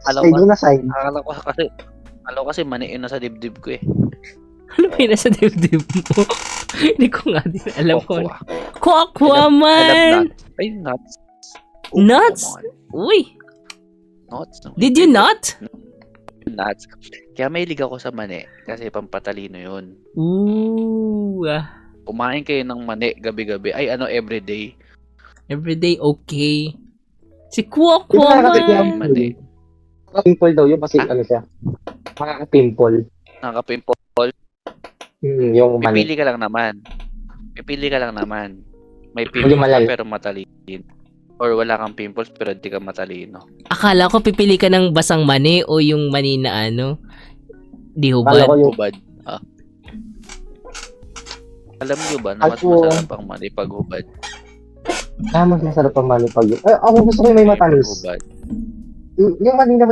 Side mo na side. Akala ko kasi mani yun nasa dibdib ko eh. Ano ba yung nasa dibdib mo? Hindi ko nga din alam ko. Kokwa. Kokwa I love man! nuts. Ay, nuts. Nuts? Come on. Uy! Nuts. No? Did you not? Nuts. Kaya mahilig ako sa mani kasi pampatalino yun. Ooh. Kumain kayo ng mani gabi-gabi. Ay, everyday. Everyday okay. Si Kokwa Yung man! nakakapimple. Mani. Pimple daw yun kasi ano siya. Makaka-pimple. Nakapimple. Yung mani. Pipili ka lang naman. May Hindi pimples malal. ka pero matalino. Or wala kang pimples pero di ka matalino. Akala ko pipili ka ng basang mani o yung mani na ano. Di Akala hubad. ko yung Hubad. Alam niyo ba na mas masarap ang mani pag hubad? mas masarap ang mani pag ako gusto ko yung may matamis. Hubad. Yung mani na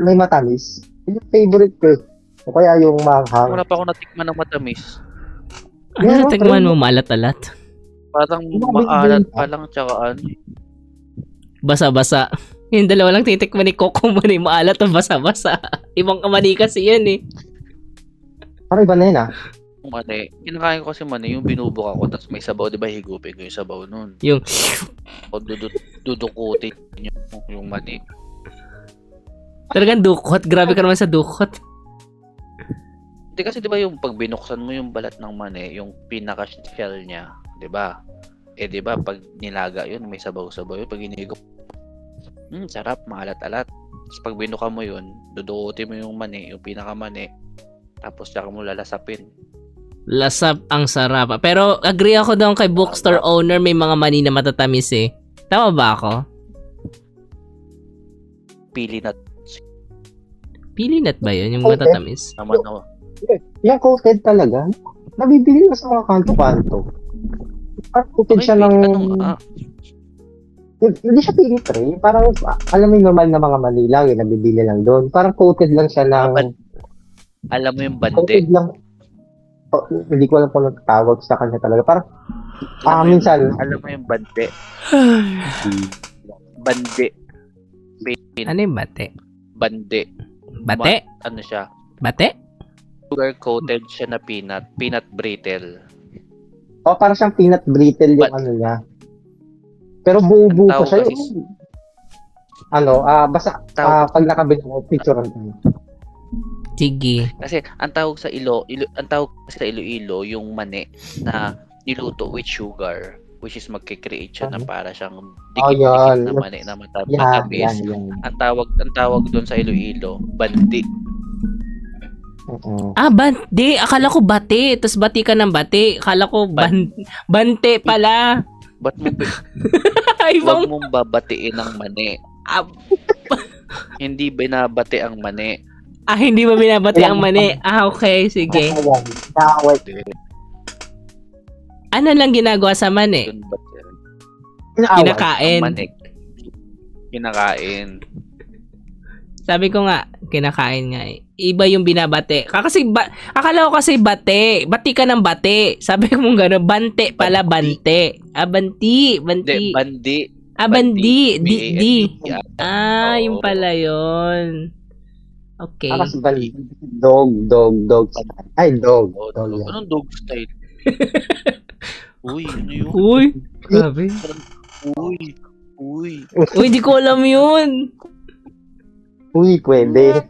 may matamis. Yung favorite ko. O kaya yung manghang. Wala pa ako natikman ng matamis. Ano Yeah, natigman mo maalat-alat? Parang Yung maalat big pa lang tsaka Basa-basa. Yung dalawa lang titikman ni Coco Mani, maalat o basa-basa. Ibang kamani kasi yan eh. Parang iba na yun mani. Kinakain ko kasi mani, yung binubuka ko tapos may sabaw, di ba higupin ko yung sabaw nun. Yung O dudukutin yung mani. talagang dukot. Grabe ka naman sa dukot. Hindi kasi di ba yung pag binuksan mo yung balat ng mani, yung pinaka-shell niya, di ba? Di ba pag nilaga yun, may sabaw-sabaw yun. Pag inigop, sarap, maalat-alat. Tapos pag binuka mo yun, dudukutin mo yung mani, yung pinaka-mani, tapos tsaka mo lalasapin. Lasap ang sarap. Pero agree ako doon kay bookstore owner, may mga mani na matatamis eh. Tama ba ako? Pili na Pili nut ba yun? Yung Okay. matatamis? naman ako. Yung coated talaga. Nabibili na sa mga kanto-kanto. Parang coated siya ng... Hindi siya pinitray. Parang, alam mo yung normal na mga mani lang, yung nabibili lang doon. Parang coated lang siya ng... Alam mo yung bande. Coated lang. Hindi ko alam kung anong tawag sa kanya talaga. Parang, minsan... Alam mo yung bande. Bande. Ano yung bate? Bande. Bate? Ano siya? Bate? Sugar coated siya na peanut brittle. parang siyang peanut brittle yung ano niya. Pero buo-buo pa Ang siya. tawag Basta, Tawag- pag nakabili ko, picture tayo. Sige. Kasi ang tawag sa Iloilo yung mani na niluto with sugar, which is magke-create siya ng para siyang yan. dikit na mani na matamis. Yan. Ang tawag doon sa Iloilo, bandi. Bante. Akala ko bate. Tapos bati ka ng bate. Akala ko bante pala. Ba't mo Ibang... wag mong babatiin ang mani. Hindi binabati ang mani. hindi ba binabati ang mani? Okay. Sige. Ano lang ginagawa sa mani? Yun ba yan? Kinakain. Ang mani. Kinakain. Sabi ko nga, kinakain nga eh. Iba yung binabate. Akala ko kasi bate. Bati ka ng bate. Sabi ko mong gano'n, bante pala, bante. Banti. Hindi, bandi. Bandi. Di. Oo. Yung pala yun. Okay. Kasi dog. Ay, dog. Dog yan. Anong dog style? Uy, ano yun? Uy. Grabe. Uy. Uy, di ko alam yun. Uy, pwede.